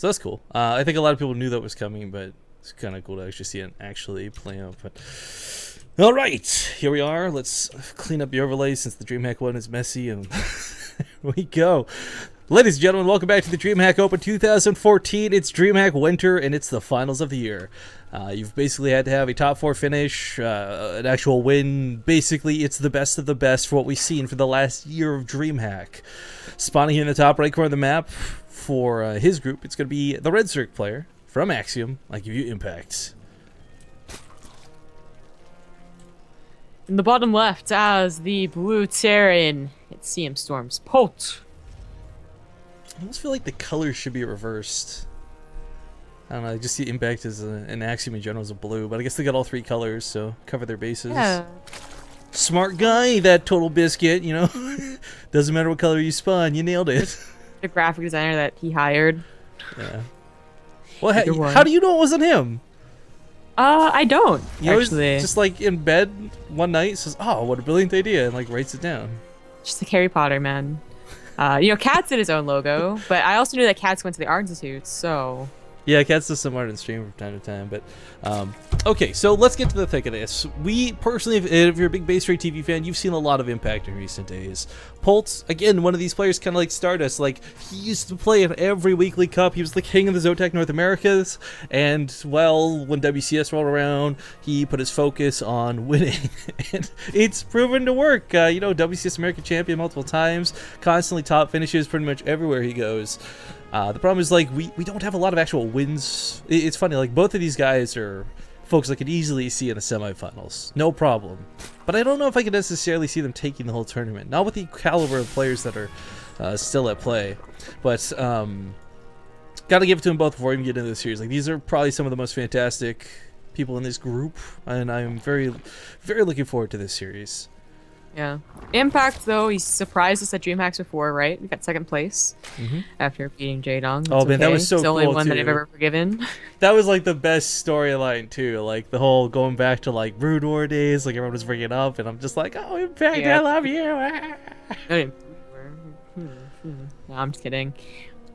So that's cool. I think a lot of people knew that was coming, but it's kind of cool to actually see it actually play out. But all right, here we are. Let's clean up the overlay since the DreamHack one is messy, and here we go. Ladies and gentlemen, welcome back to the DreamHack Open 2014. It's DreamHack Winter, and it's the finals of the year. You've basically had to have a top 4 finish, an actual win. Basically, it's the best of the best for what we've seen for the last year of DreamHack. Spawning in the top right corner of the map for his group, it's going to be the Red Circ player from Axiom. I give you Impact. In the bottom left, as the blue Terran, it's CM Storm's Polt. I almost feel like the colors should be reversed. I don't know, I just see Impact as an Axiom in general as a blue, but I guess they got all 3 colors, so cover their bases. Yeah. Smart guy, that Total Biscuit, you know? Doesn't matter what color you spawn, you nailed it. The graphic designer that he hired. Yeah. Well, how do you know it wasn't him? I don't, actually. Just like in bed one night, says, oh, what a brilliant idea, and like writes it down. Just like Harry Potter, man. You know, Katz did his own logo, but I also knew that Katz went to the Art Institute, so... Yeah, Katz does some art and stream from time to time, but... okay, so let's get to the thick of this. We, personally, if you're a big Base Rate TV fan, you've seen a lot of Impact in recent days. Polt, again, one of these players kind of like Stardust. Like, he used to play in every weekly cup. He was the king of the Zotac North Americas, and, well, when WCS rolled around, he put his focus on winning. And it's proven to work. You know, WCS American champion multiple times, constantly top finishes pretty much everywhere he goes. The problem is, like, we don't have a lot of actual wins. It's funny, like, both of these guys are folks I could easily see in the semifinals. No problem. But I don't know if I could necessarily see them taking the whole tournament. Not with the caliber of players that are still at play. But, gotta give it to them both before we even get into the series. Like, these are probably some of the most fantastic people in this group. And I'm very, very looking forward to this series. Yeah. Impact, though, he surprised us at DreamHacks before, right? We got 2nd place after beating Jaedong. Oh, man, that was so cool, it's the only one too. that I've ever forgiven. That was, like, the best storyline, too. Like, the whole going back to, like, Brood War days. Like, everyone was bringing it up, and I'm just like, oh, Impact, yeah. I love you. No, I'm just kidding.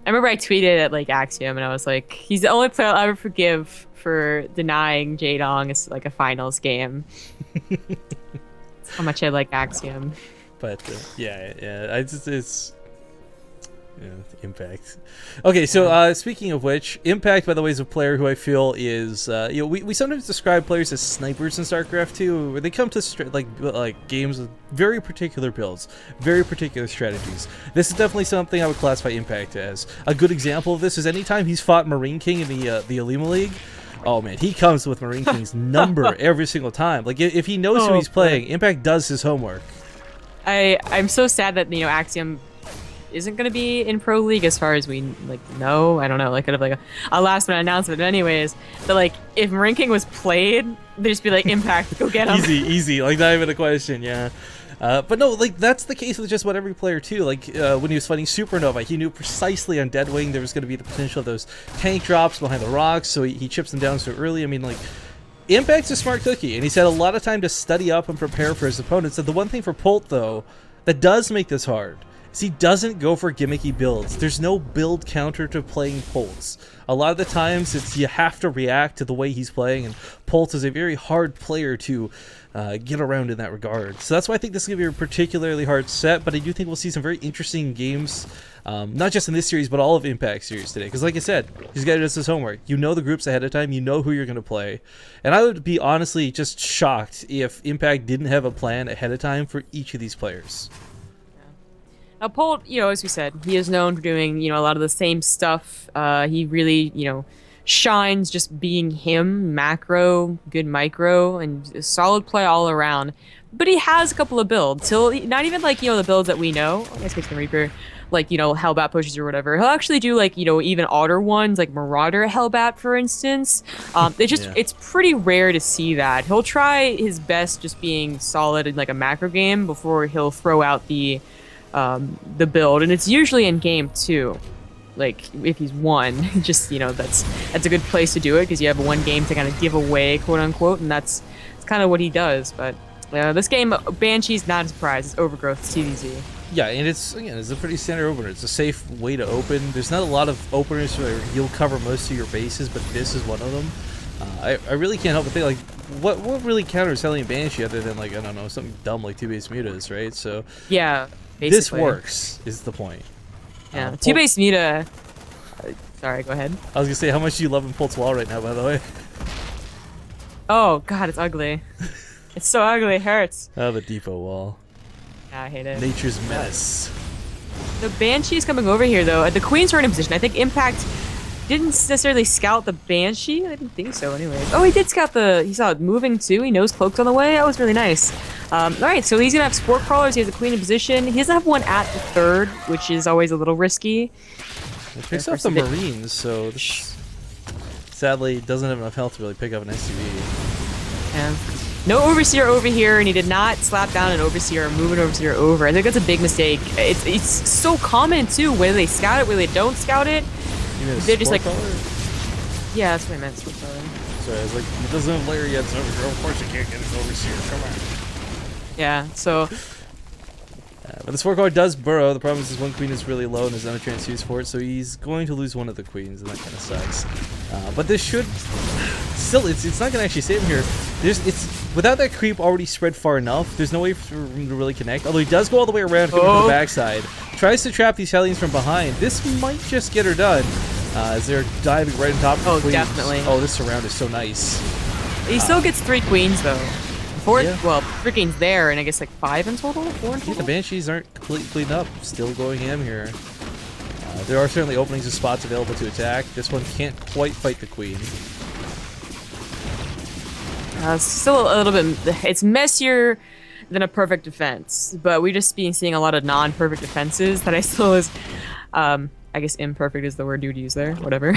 I remember I tweeted at, like, Axiom, and I was like, he's the only player I'll ever forgive for denying Jaedong is, like, a finals game. How much I like Axiom. But yeah, it's Impact. Okay, so speaking of which, Impact, by the way, is a player who I feel is you know, we sometimes describe players as snipers in StarCraft 2, where they come to like games with very particular builds, very particular strategies. This is definitely something I would classify Impact as. A good example of this is anytime he's fought Marine King in the Alima League. Oh man, he comes with Marine King's number every single time. Like, if he knows who he's playing, Impact does his homework. I'm so sad that, you know, Axiom isn't going to be in Pro League as far as we, like, know. I don't know, like, kind of like a last minute announcement. But anyways, but like, if Marine King was played, they'd just be like, Impact, go get him. Easy, like, not even a question, yeah. But no, like, that's the case with just about every player, too. Like, when he was fighting Supernova, he knew precisely on Deadwing there was going to be the potential of those tank drops behind the rocks, so he chips them down so early. I mean, like, Impact's a smart cookie, and he's had a lot of time to study up and prepare for his opponents. And the one thing for Polt, though, that does make this hard is he doesn't go for gimmicky builds. There's no build counter to playing Polts. A lot of the times, it's you have to react to the way he's playing, and Polt is a very hard player to get around in that regard. So that's why I think this is going to be a particularly hard set, but I do think we'll see some very interesting games, not just in this series, but all of Impact series today. Because like I said, he's got to do his homework. You know the groups ahead of time, you know who you're going to play. And I would be honestly just shocked if Impact didn't have a plan ahead of time for each of these players. Now, Polt, you know, as we said, he is known for doing, you know, a lot of the same stuff. He really, you know, shines just being him, macro, good micro, and a solid play all around. But he has a couple of builds. Not even like, you know, the builds that we know, I guess Kitchen Reaper, like, you know, Hellbat pushes or whatever. He'll actually do, like, you know, even odder ones, like Marauder Hellbat, for instance. It's pretty rare to see that. He'll try his best just being solid in, like, a macro game before he'll throw out the build, and it's usually in game 2. Like, if he's won, just, you know, that's a good place to do it, because you have one game to kind of give away, quote unquote, and that's kind of what he does. But this game, Banshee's not a surprise. It's Overgrowth, it's TVZ. Yeah, and it's a pretty standard opener. It's a safe way to open. There's not a lot of openers where you'll cover most of your bases, but this is one of them. I really can't help but think, like, what really counters Hellion Banshee other than, like, I don't know, something dumb like 2-base mutas, right? So yeah, basically. this works is the point. Yeah, 2-base muta. Sorry, go ahead. I was gonna say, how much do you love in Polt's wall right now, by the way? Oh god, it's ugly. It's so ugly, it hurts. Oh, the depot wall. Yeah, I hate it. Nature's menace. The Banshee's coming over here, though. The Queen's are in position. I think Impact didn't necessarily scout the Banshee. I didn't think so, anyways. Oh, he did scout he saw it moving, too. He knows Cloak's on the way. That was really nice. Alright, so he's gonna have Sport Crawlers. He has the Queen in position. He doesn't have one at the third, which is always a little risky. It picks up the Marines, so this sadly doesn't have enough health to really pick up an SUV. Yeah. No Overseer over here, and he did not slap down an Overseer or move an Overseer over. I think that's a big mistake. It's so common, too, whether they scout it, whether they don't scout it. They're just like... Color? Yeah, that's what I meant, Sport Color. Sorry, I was like, it doesn't have layer yet, so of course you can't get an Overseer. Come on. Yeah, so... But the Sport Color does burrow. The problem is his one queen is really low and there's no transfuse for it, so he's going to lose one of the queens, and that kind of sucks. But this should... Still, it's not going to actually save him here. Without that creep already spread far enough, there's no way for him to really connect. Although he does go all the way around coming to the backside. Tries to trap these Hellions from behind. This might just get her done. As they're diving right on top of the queens. Definitely. Oh, this surround is so nice. He still gets 3 queens, though. Well, 3 queens there, and I guess like 5 in total? 4 in total? Yeah, the Banshees aren't completely cleaned up. Still going ham here. There are certainly openings and spots available to attack. This one can't quite fight the queen. Still a little bit... It's messier than a perfect defense, but we just been seeing a lot of non-perfect defenses that I still is... I guess imperfect is the word you would use there. Whatever.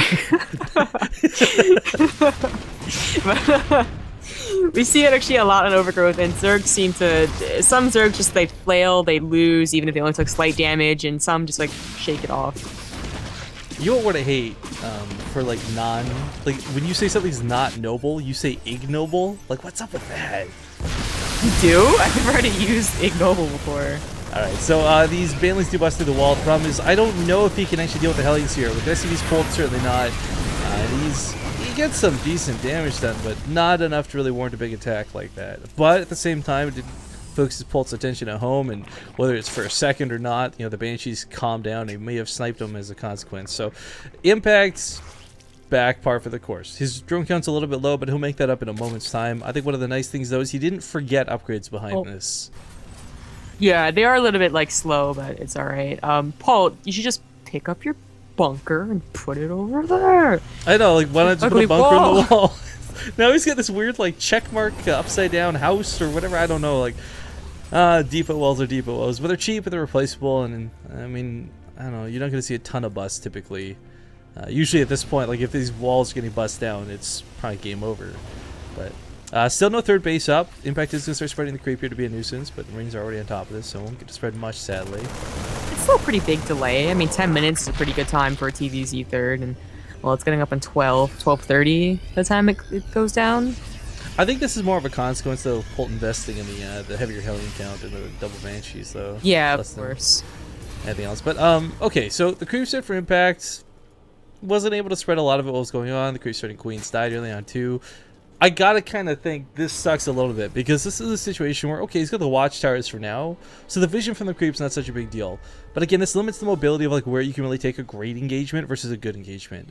But, we see it actually a lot in Overgrowth, and Zergs seem to... Some Zergs just, they flail, they lose, even if they only took slight damage, and some just, like, shake it off. You know what I hate for, like, like, when you say something's not noble, you say ignoble? Like, what's up with that? You do? I've never heard it used ignoble before. Alright, so these Banelings do bust through the wall. The problem is, I don't know if he can actually deal with the Hellions here. With SCV's Polt, certainly not. He gets some decent damage done, but not enough to really warrant a big attack like that. But at the same time, it did focus his Polt's attention at home, and whether it's for a second or not, the Banshees calmed down. They may have sniped him as a consequence. So, Impact's back par for the course. His drone count's a little bit low, but he'll make that up in a moment's time. I think one of the nice things, though, is he didn't forget upgrades behind this. Yeah, they are a little bit, like, slow, but it's alright. Polt, you should just pick up your bunker and put it over there. I know, like, why not just put a bunker in the wall? Now he's got this weird, like, checkmark upside down house or whatever. I don't know, like, depot walls are depot walls, but they're cheap and they're replaceable, and I mean, I don't know, you're not going to see a ton of busts typically. Usually at this point, like, if these walls are getting bust down, it's probably game over. But still no third base up. Impact is going to start spreading the creep here to be a nuisance, but the Marines are already on top of this, so it won't get to spread much, sadly. It's still a pretty big delay. I mean, 10 minutes is a pretty good time for a TVZ third, and, well, it's getting up in 12:30 by the time it goes down. I think this is more of a consequence, though, of Polt investing in the heavier Hellion count and the double Banshees, though. Yeah, of course. Anything else. But, okay, so the creep set for Impact wasn't able to spread a lot of what was going on. The creep starting Queens died early on, too. I gotta kind of think this sucks a little bit, because this is a situation where, okay, he's got the watchtowers for now, so the vision from the creep's not such a big deal. But again, this limits the mobility of, like, where you can really take a great engagement versus a good engagement.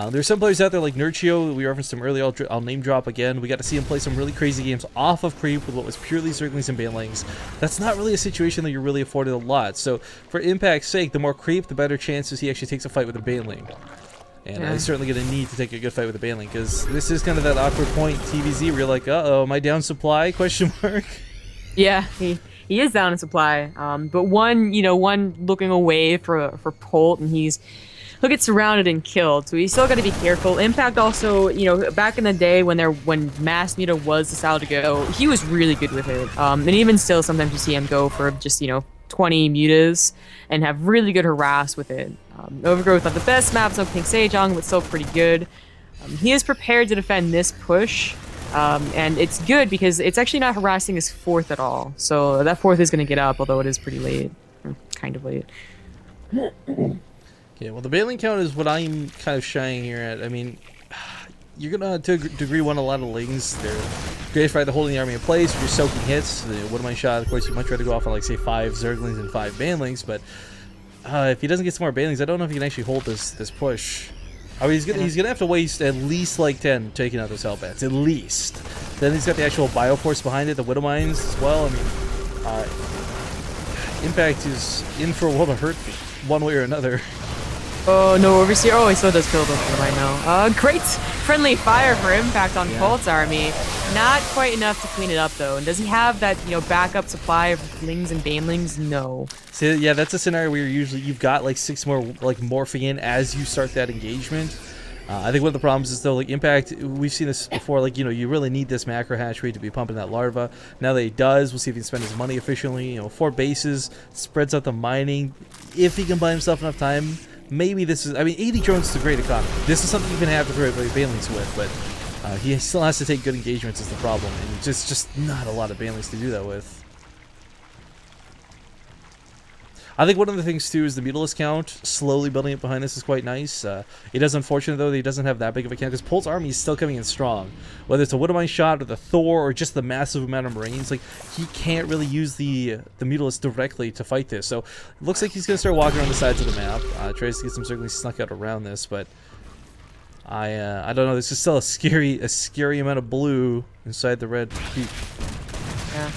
There's some players out there like Nurchio, we referenced him earlier, I'll name drop again. We got to see him play some really crazy games off of creep with what was purely Zerglings and Banelings. That's not really a situation that you're really afforded a lot. So for Impact's sake, the more creep, the better chances he actually takes a fight with a Baneling. And he's certainly going to need to take a good fight with the Baneling, because this is kind of that awkward point, TVZ, where you're like, uh-oh, am I down supply, question mark? Yeah, he is down in supply. But one looking away for Polt, and he'll get surrounded and killed, so he's still got to be careful. Impact also, back in the day when mass muta was the style to go, he was really good with it. And even still, sometimes you see him go for just, 20 mutas and have really good harass with it. Overgrowth not the best maps of Pink Sejong, but still pretty good. He is prepared to defend this push, and it's good because it's actually not harassing his fourth at all. So that fourth is going to get up, although it is pretty late. Kind of late. Okay, well, the bailing count is what I'm kind of shying here at. I mean, you're gonna, to a degree, want a lot of lings. They're great for either holding the army in place or just soaking hits. The one-of-my shot, of course, you might try to go off on, like, say, 5 Zerglings and 5 Banelings, but if he doesn't get some more Banelings, I don't know if he can actually hold this push. I mean, he's gonna have to waste at least, like, 10 taking out those Hellbats, at least. Then he's got the actual Bioforce behind it, the Widow Mines as well. I mean, Impact is in for a world of hurt one way or another. Oh, no Overseer. Oh, he still does kill them right now. Great friendly fire for Impact on Polt's army. Not quite enough to clean it up, though. And does he have that, backup supply of Lings and Banelings? No. So, yeah, that's a scenario where you've got, like, 6 more, like, morphing in as you start that engagement. I think one of the problems is, though, like, Impact, we've seen this before, like, you really need this macro hatchery to be pumping that larva. Now that he does, we'll see if he can spend his money efficiently. 4 bases, spreads out the mining. If he can buy himself enough time, maybe this is, I mean, 80 drones is a great economy. This is something you can have to throw Banelings with, but he still has to take good engagements is the problem, and just not a lot of Banelings to do that with. I think one of the things, too, is the Mutalisk count. Slowly building up behind this is quite nice. It is unfortunate, though, that he doesn't have that big of a count, because Polt's army is still coming in strong. Whether it's a Widowmine shot, or the Thor, or just the massive amount of Marines, like, he can't really use the Mutalisk directly to fight this. So, it looks like he's going to start walking around the sides of the map. Tries to get some Zerglings snuck out around this, but I don't know. There's just still a scary amount of blue inside the red peak. Yeah.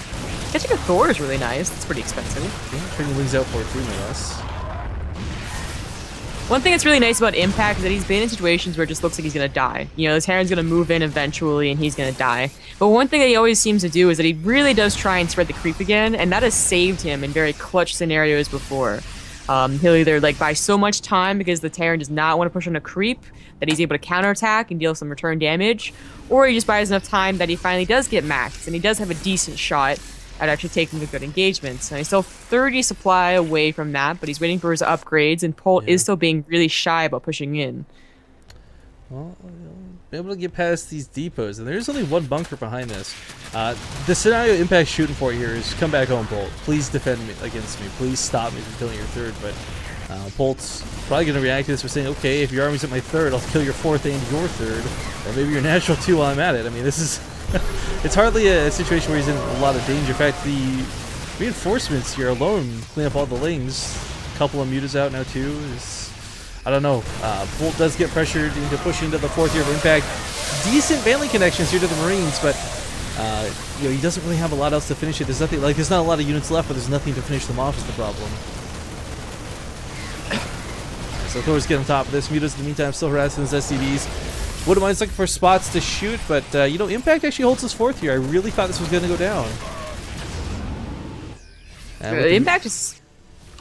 Catching a Thor is really nice. It's pretty expensive. Yeah, turning Lings out for it, too, no less. One thing that's really nice about Impact is that he's been in situations where it just looks like he's going to die. The Terran's going to move in eventually and he's going to die. But one thing that he always seems to do is that he really does try and spread the creep again, and that has saved him in very clutch scenarios before. He'll either buy so much time because the Terran does not want to push on a creep that he's able to counterattack and deal some return damage, or he just buys enough time that he finally does get maxed and he does have a decent shot at actually taking the good engagements. And he's still 30 supply away from that, but he's waiting for his upgrades, and Polt is still being really shy about pushing in. Well, be able to get past these depots, and there's only one bunker behind this. The scenario Impact's shooting for here is come back home, Polt. Please defend me against me. Please stop me from killing your 3rd, but Polt's probably going to react to this by saying, okay, if your army's at my 3rd, I'll kill your 4th and your 3rd, or maybe your natural 2 while I'm at it. I mean, this is... it's hardly a situation where he's in a lot of danger. In fact, the reinforcements here alone clean up all the Lings. A couple of Mutas out now, too. I don't know. Polt does get pressured into pushing to the 4th year of Impact. Decent Baneling connections here to the Marines, but he doesn't really have a lot else to finish it. There's nothing, there's not a lot of units left, but there's nothing to finish them off is the problem. So Thor's getting on top of this. Mutas, in the meantime, still harassing his SCVs. Widowmine's looking for spots to shoot, but, Impact actually holds his 4th here. I really thought this was going to go down. Impact is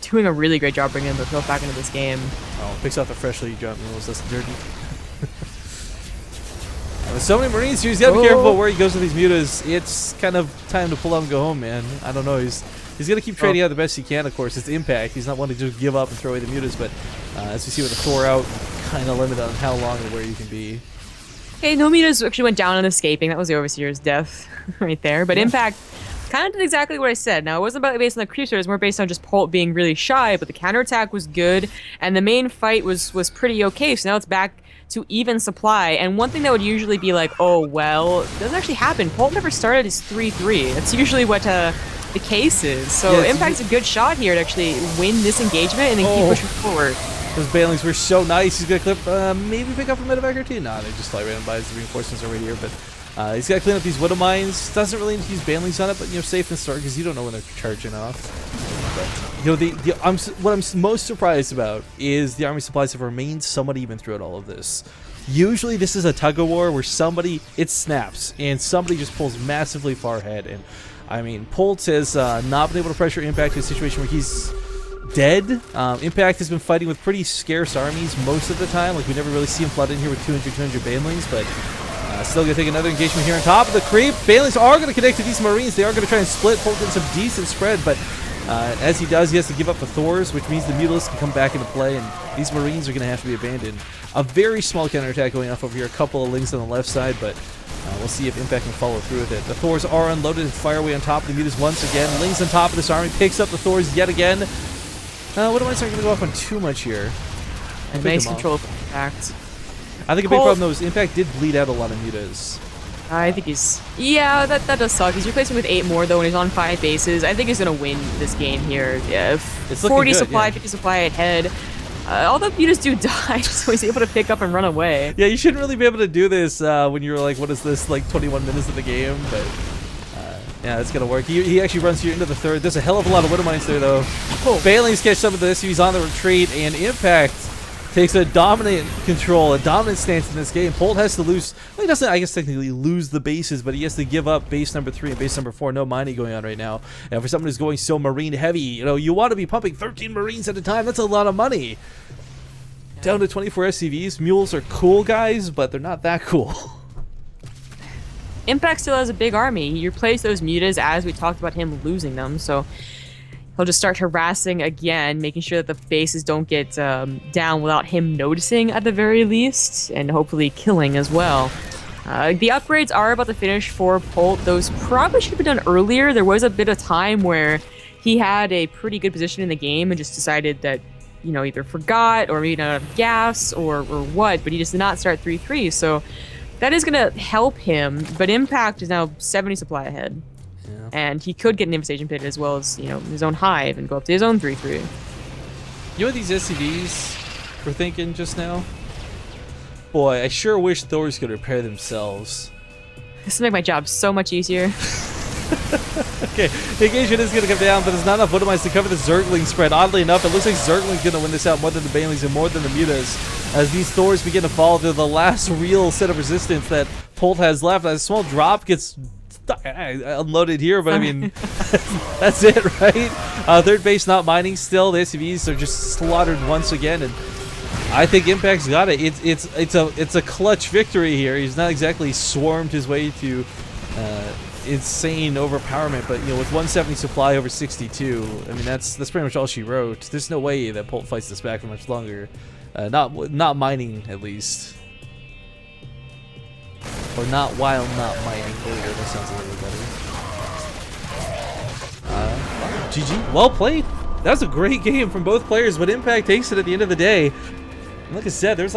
doing a really great job bringing the field back into this game. Oh, picks out the freshly dropped minerals. That's dirty. With so many Marines here, he's got to be careful about where he goes with these Mutas. It's kind of time to pull out and go home, man. I don't know. He's going to keep trading out the best he can, of course. It's Impact. He's not one to just give up and throw away the Mutas, but as we see with the Thor out, kind of limited on how long and where you can be. Okay, no Mutas actually went down on escaping. That was the Overseer's death right there. But Impact kind of did exactly what I said. Now, it wasn't based on the creeps, it was more based on just Polt being really shy, but the counterattack was good, and the main fight was pretty okay, so now it's back to even supply. And one thing that would usually be like, oh, well, it doesn't actually happen. Polt never started his 3-3. That's usually what the case is. So Impact's a good shot here to actually win this engagement and then keep pushing forward. Those Banelings were so nice. He's going to clip, maybe pick up a medevac or 2. Nah, they just fly right on by as the reinforcements are right here, but he's got to clean up these Widow Mines. Doesn't really need to use Banelings on it, but safe and start because you don't know when they're charging off. But, what I'm most surprised about is the army supplies have remained somewhat even throughout all of this. Usually this is a tug of war where it snaps and somebody just pulls massively far ahead. And I mean, Polt has not been able to pressure Impact to a situation where he's dead. Impact has been fighting with pretty scarce armies most of the time. Like, we never really see him flood in here with 200 Banelings, but still going to take another engagement here on top of the creep. Banelings are going to connect to these Marines. They are going to try and split. Polt getting some decent spread, but as he does, he has to give up the Thors, which means the Mutalisk can come back into play, and these Marines are going to have to be abandoned. A very small counterattack going off over here. A couple of Lings on the left side, but we'll see if Impact can follow through with it. The Thors are unloaded and fire away on top of the Mutas once again. Lings on top of this army, picks up the Thors yet again. What am I not going to go off on too much here? And nice control of Impact. I think a big problem though is Impact did bleed out a lot of mutas. I think he's... Yeah, that does suck. He's replacing with 8 more, though, when he's on 5 bases. I think he's going to win this game here. Yeah, it's 40 good, supply, yeah. 50 supply at head. All the mutas do die, so he's able to pick up and run away. Yeah, you shouldn't really be able to do this when you're like, what is this, like 21 minutes of the game? But yeah, it's going to work. He actually runs you into the third. There's a hell of a lot of Widow Mines there, though. Oh. Bailey's catch some of this. He's on the retreat, and Impact takes a dominant control, a dominant stance in this game. Polt has to lose, well, he doesn't, I guess, technically lose the bases, but he has to give up base number 3 and base number 4. No mining going on right now. And for someone who's going so marine heavy, you know, you want to be pumping 13 marines at a time. That's a lot of money. Yeah. Down to 24 SCVs. Mules are cool, guys, but they're not that cool. Impact still has a big army. He replaced those mutas as we talked about him losing them, so he'll just start harassing again, making sure that the bases don't get down without him noticing at the very least, and hopefully killing as well. The upgrades are about to finish for Polt. Those probably should have been done earlier. There was a bit of time where he had a pretty good position in the game and just decided that, you know, either forgot or maybe not enough gas or what, but he just did not start 3-3. So that is going to help him, but Impact is now 70 supply ahead. Yeah. And he could get an invitation pit as well as, you know, his own hive and go up to his own 3-3. You know what these SCVs were thinking just now? Boy, I sure wish Thors could repair themselves. This will make my job so much easier. Okay, the engagement is going to come down, but there's not enough Widow Mines to cover the Zergling spread. Oddly enough, it looks like Zergling's going to win this out more than the Banelings and more than the Mutas, as these Thors begin to fall to the last real set of resistance that Polt has left. A small drop gets unloaded here, but I mean, that's it, right? Third base not mining still. The SCVs are just slaughtered once again, and I think Impact's got it. It's a clutch victory here. He's not exactly swarmed his way to insane overpowerment, but you know, with 170 supply over 62, I mean that's pretty much all she wrote. There's no way that Polt fights this back for much longer. Not mining, at least. Or not while not mining. There we go, that sounds a little better. GG. Well played. That was a great game from both players, but Impact takes it at the end of the day. And like I said, there's